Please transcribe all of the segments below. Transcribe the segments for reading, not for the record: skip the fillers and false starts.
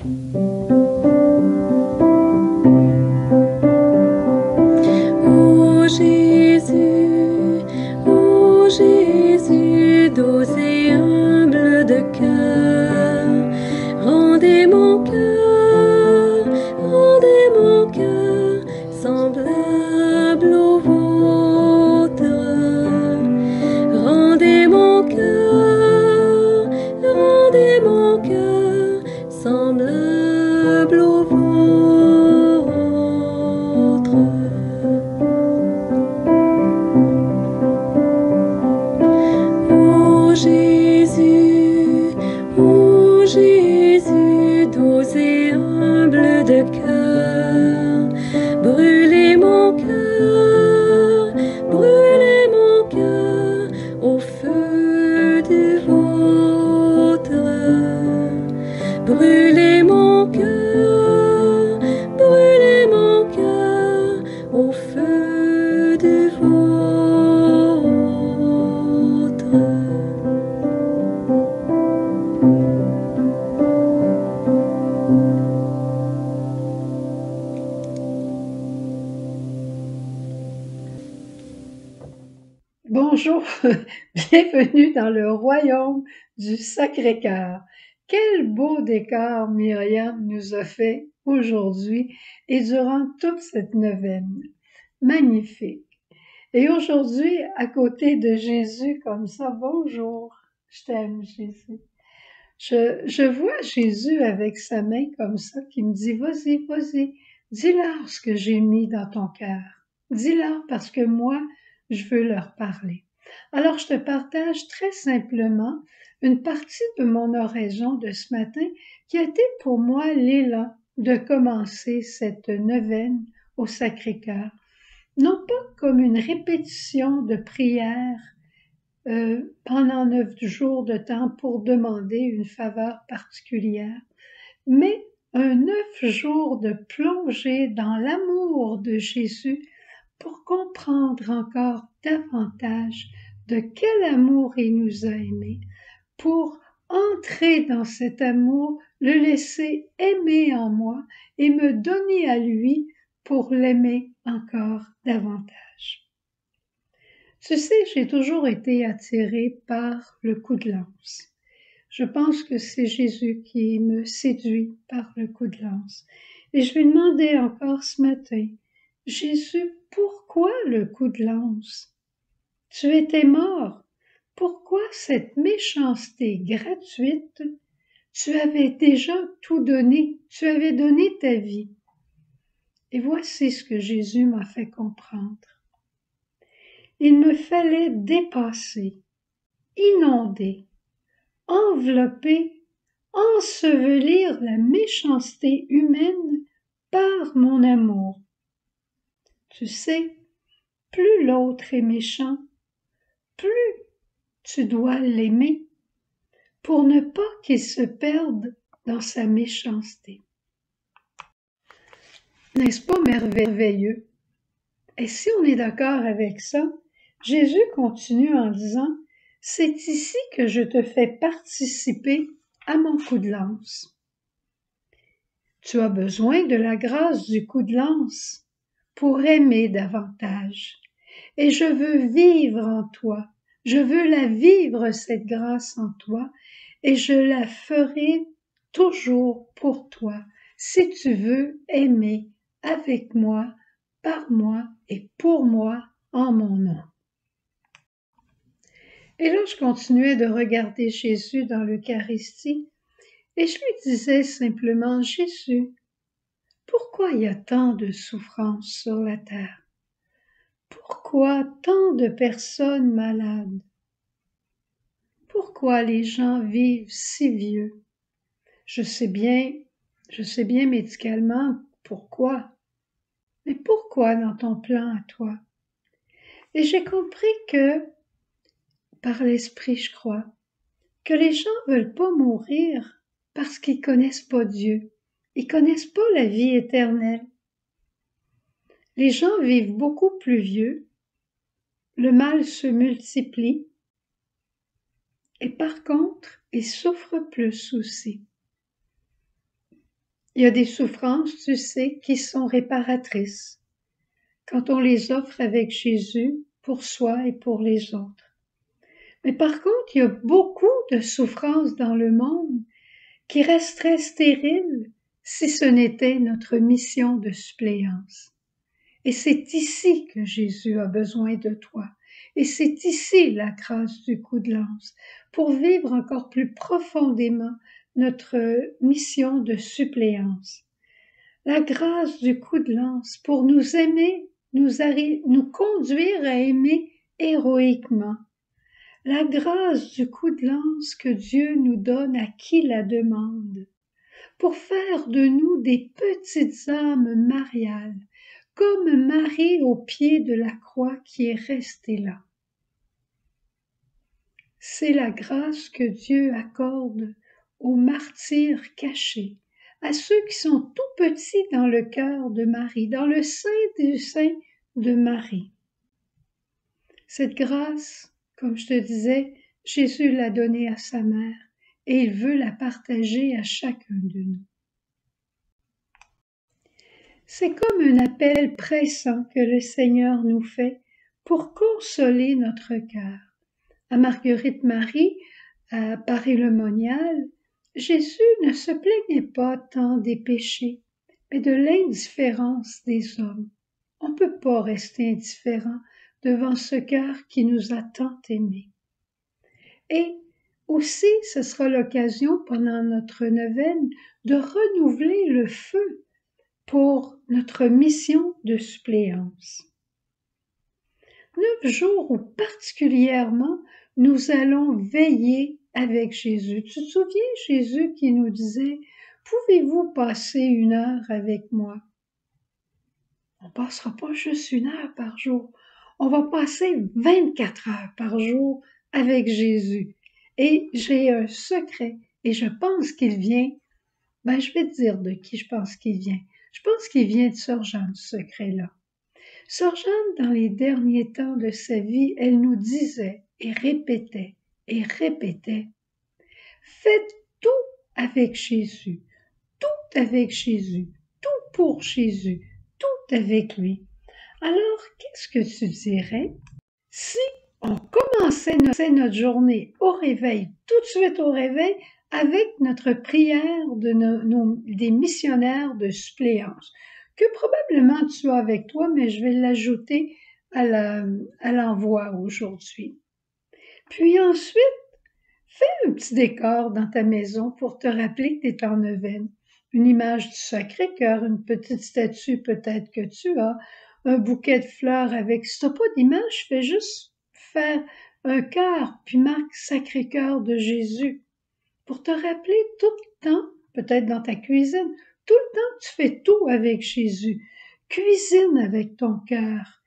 Ô Jésus, doux et humble de cœur, rendez mon cœur semblable au vôtre. Rendez mon cœur semblable au vôtre. Ô Jésus, doux et humble de cœur, brûlez mon cœur au feu du vôtre. Brûlez mon cœur au feu du vôtre. Bonjour, bienvenue dans le royaume du Sacré-Cœur. Quel beau décor Myriam nous a fait aujourd'hui et durant toute cette neuvaine. Magnifique. Et aujourd'hui, à côté de Jésus comme ça, bonjour, je t'aime Jésus. Je vois Jésus avec sa main comme ça qui me dit, vas-y, dis-leur ce que j'ai mis dans ton cœur. Dis-leur parce que moi, je veux leur parler. Alors, je te partage très simplement une partie de mon oraison de ce matin qui a été pour moi l'élan de commencer cette neuvaine au Sacré-Cœur. Non pas comme une répétition de prière pendant 9 jours de temps pour demander une faveur particulière, mais un 9 jours de plongée dans l'amour de Jésus pour comprendre encore davantage de quel amour il nous a aimés, pour entrer dans cet amour, le laisser aimer en moi et me donner à lui pour l'aimer encore davantage. Tu sais, j'ai toujours été attirée par le coup de lance. Je pense que c'est Jésus qui me séduit par le coup de lance. Et je lui demandais encore ce matin, Jésus, pourquoi le coup de lance? Tu étais mort. Pourquoi cette méchanceté gratuite? Tu avais déjà tout donné. Tu avais donné ta vie. Et voici ce que Jésus m'a fait comprendre. Il me fallait dépasser, inonder, envelopper, ensevelir la méchanceté humaine par mon amour. Tu sais, plus l'autre est méchant, plus tu dois l'aimer pour ne pas qu'il se perde dans sa méchanceté. N'est-ce pas merveilleux? Et si on est d'accord avec ça, Jésus continue en disant, c'est ici que je te fais participer à mon coup de lance. Tu as besoin de la grâce du coup de lance pour aimer davantage. Et je veux vivre en toi. Je veux la vivre, cette grâce en toi, et je la ferai toujours pour toi, si tu veux aimer avec moi, par moi et pour moi en mon nom. Et là, je continuais de regarder Jésus dans l'Eucharistie et je lui disais simplement, Jésus, pourquoi il y a tant de souffrances sur la terre? Pourquoi tant de personnes malades? Pourquoi les gens vivent si vieux? Je sais bien médicalement pourquoi, mais pourquoi dans ton plan à toi? Et j'ai compris que, par l'Esprit, je crois, que les gens veulent pas mourir parce qu'ils connaissent pas Dieu. Ils connaissent pas la vie éternelle. Les gens vivent beaucoup plus vieux, le mal se multiplie, et par contre, ils souffrent plus aussi. Il y a des souffrances, tu sais, qui sont réparatrices quand on les offre avec Jésus pour soi et pour les autres. Mais par contre, il y a beaucoup de souffrances dans le monde qui resteraient stériles si ce n'était notre mission de suppléance. Et c'est ici que Jésus a besoin de toi. Et c'est ici la grâce du coup de lance, pour vivre encore plus profondément notre mission de suppléance. La grâce du coup de lance pour nous aimer, nous conduire à aimer héroïquement. La grâce du coup de lance que Dieu nous donne à qui la demande, pour faire de nous des petites âmes mariales, comme Marie au pied de la croix qui est restée là. C'est la grâce que Dieu accorde aux martyrs cachés, à ceux qui sont tout petits dans le cœur de Marie, dans le sein du sein de Marie. Cette grâce, comme je te disais, Jésus l'a donnée à sa mère et il veut la partager à chacun de nous. C'est comme un appel pressant que le Seigneur nous fait pour consoler notre cœur. À Marguerite Marie, à Paris-le-Monial, Jésus ne se plaignait pas tant des péchés, mais de l'indifférence des hommes. On ne peut pas rester indifférent devant ce cœur qui nous a tant aimés. Et aussi, ce sera l'occasion pendant notre neuvaine de renouveler le feu pour notre mission de suppléance. 9 jours où particulièrement nous allons veiller avec Jésus. Tu te souviens Jésus qui nous disait « Pouvez-vous passer 1 heure avec moi ?» On ne passera pas juste 1 heure par jour, on va passer 24 heures par jour avec Jésus. Et j'ai un secret et je pense qu'il vient, je vais te dire de qui je pense qu'il vient. Je pense qu'il vient de Sœur Jeanne, ce secret-là. Sœur Jeanne, dans les derniers temps de sa vie, elle nous disait et répétait, faites tout avec Jésus, tout avec Jésus, tout pour Jésus, tout avec lui. Alors, qu'est-ce que tu dirais si on commençait notre journée au réveil, tout de suite au réveil, avec notre prière des missionnaires de suppléance, que probablement tu as avec toi, mais je vais l'ajouter à l'envoi aujourd'hui. Puis ensuite, fais un petit décor dans ta maison pour te rappeler que tu es en neuvaine. Une image du Sacré-Cœur, une petite statue peut-être que tu as, un bouquet de fleurs avec. Si tu n'as pas d'image, fais juste faire un cœur, puis marque Sacré-Cœur de Jésus. Pour te rappeler tout le temps, peut-être dans ta cuisine, tout le temps tu fais tout avec Jésus. Cuisine avec ton cœur,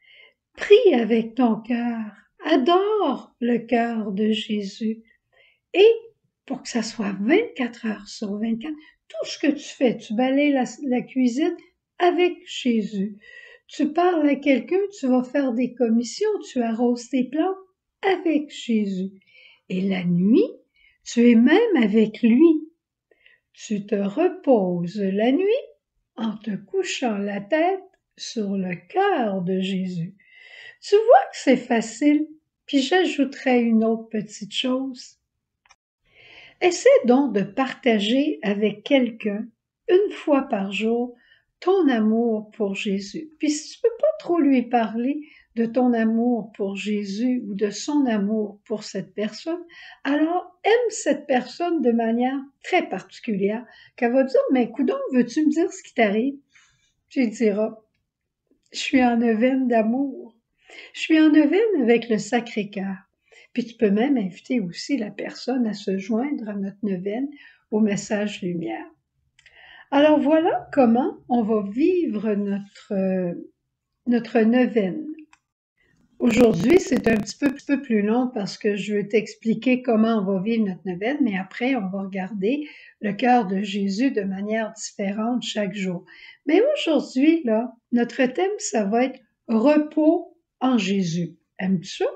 prie avec ton cœur, adore le cœur de Jésus. Et pour que ça soit 24 heures sur 24, tout ce que tu fais, tu balayes la cuisine avec Jésus. Tu parles à quelqu'un, tu vas faire des commissions, tu arroses tes plantes avec Jésus. Et la nuit, tu es même avec lui. Tu te reposes la nuit en te couchant la tête sur le cœur de Jésus. Tu vois que c'est facile, puis j'ajouterai une autre petite chose. Essaie donc de partager avec quelqu'un, 1 fois par jour, ton amour pour Jésus. Puis si tu peux pas trop lui parler de ton amour pour Jésus ou de son amour pour cette personne, alors aime cette personne de manière très particulière, qu'elle va dire, mais coudonc, veux-tu me dire ce qui t'arrive? Tu lui diras, je suis en neuvaine d'amour. Je suis en neuvaine avec le Sacré-Cœur. Puis tu peux même inviter aussi la personne à se joindre à notre neuvaine au message lumière. Alors voilà comment on va vivre notre neuvaine. Aujourd'hui, c'est un petit peu plus long parce que je veux t'expliquer comment on va vivre notre neuvaine, mais après, on va regarder le cœur de Jésus de manière différente chaque jour. Mais aujourd'hui, là, notre thème, ça va être repos en Jésus. Aimes-tu ça?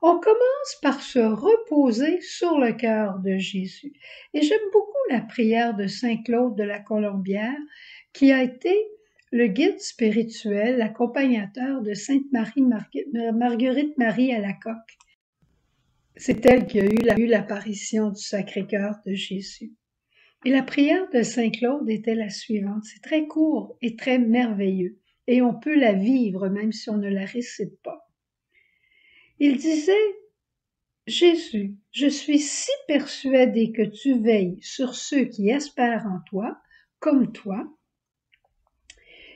On commence par se reposer sur le cœur de Jésus. Et j'aime beaucoup la prière de Saint Claude de la Colombière, qui a été le guide spirituel, l'accompagnateur de Sainte Marguerite Marie Alacoque. C'est elle qui a eu l'apparition du Sacré-Cœur de Jésus. Et la prière de Saint Claude était la suivante. C'est très court et très merveilleux. Et on peut la vivre même si on ne la récite pas. Il disait: Jésus, je suis si persuadé que tu veilles sur ceux qui espèrent en toi, comme toi,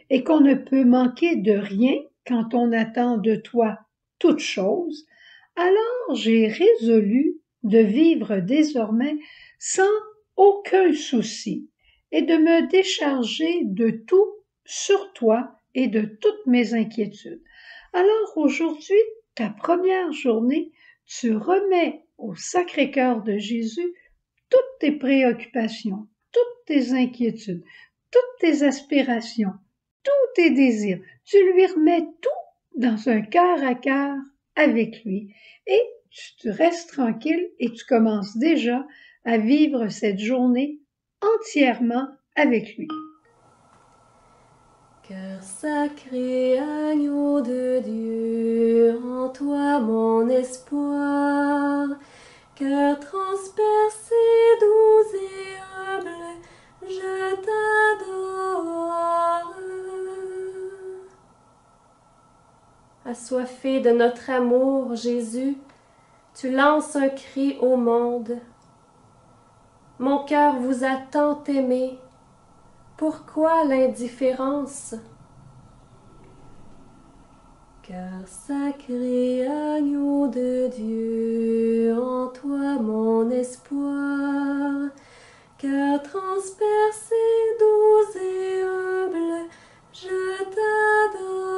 et qu'on ne peut manquer de rien quand on attend de toi toute chose, alors j'ai résolu de vivre désormais sans aucun souci et de me décharger de tout sur toi et de toutes mes inquiétudes. Alors aujourd'hui, ta première journée, tu remets au Sacré-Cœur de Jésus toutes tes préoccupations, toutes tes inquiétudes, toutes tes aspirations, tous tes désirs. Tu lui remets tout dans un cœur à cœur avec lui et tu restes tranquille et tu commences déjà à vivre cette journée entièrement avec lui. Cœur sacré, agneau de Dieu, en toi mon espoir. Cœur transpercé, doux et humble, je t'adore. Assoiffé de notre amour, Jésus, tu lances un cri au monde. Mon cœur vous a tant aimé, pourquoi l'indifférence? Cœur sacré, agneau de Dieu, en toi mon espoir. Cœur transpercé, doux et humble, je t'adore.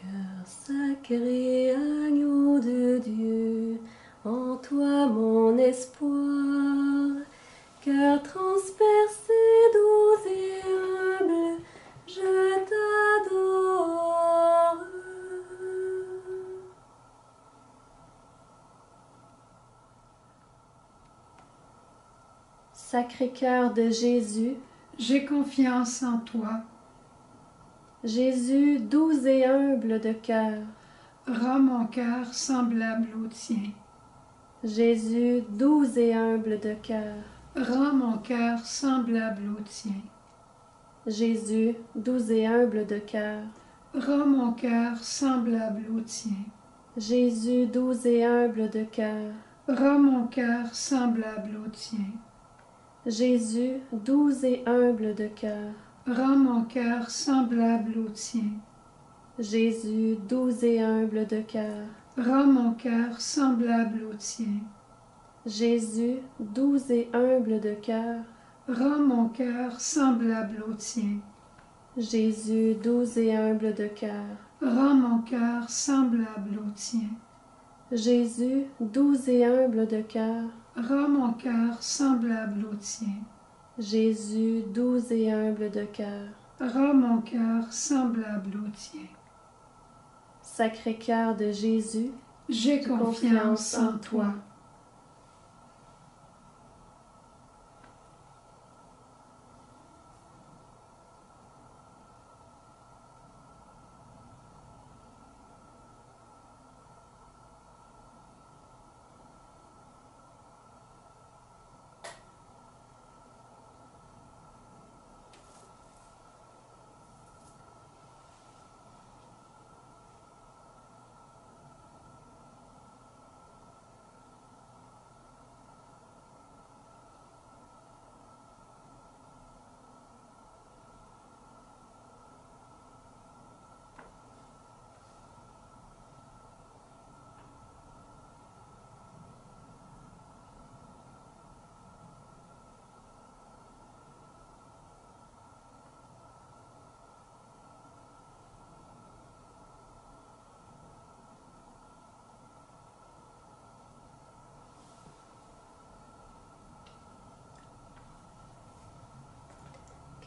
Cœur sacré, agneau de Dieu, en toi mon espoir. Cœur transpercé, doux et humble, je t'adore. Sacré-Cœur de Jésus, j'ai confiance en toi. Jésus, doux et humble de cœur, rends mon cœur semblable au tien. Jésus, doux et humble de cœur, Rends mon cœur semblable au tien. Jésus, doux et humble de cœur. Rends mon cœur semblable au tien. Jésus, doux et humble de cœur. Rends mon cœur semblable au tien. Jésus, doux et humble de cœur. Rends mon cœur semblable au tien. Jésus, doux et humble de cœur. Rends mon cœur semblable au tien. Jésus, doux et humble de cœur. Rends mon cœur semblable au tien. Jésus, doux et humble de cœur. Rends mon cœur semblable au tien. Jésus, doux et humble de cœur. Rends mon cœur semblable au tien. Jésus, doux et humble de cœur. Rends mon cœur semblable au tien. Sacré-Cœur de Jésus, j'ai confiance en toi.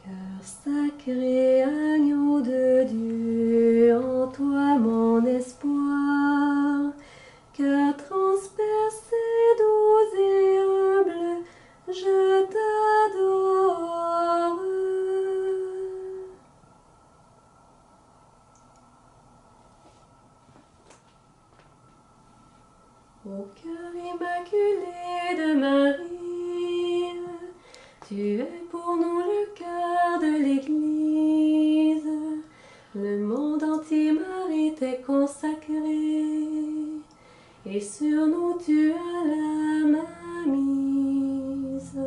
Cœur sacré, agneau de Dieu, en toi mon espoir. Cœur transpercé, doux et humble, je t'adore. Ô cœur immaculé de Marie, tu es pour nous le cœur de l'Église. Le monde entier, Marie, t'est consacré, et sur nous tu as la main mise.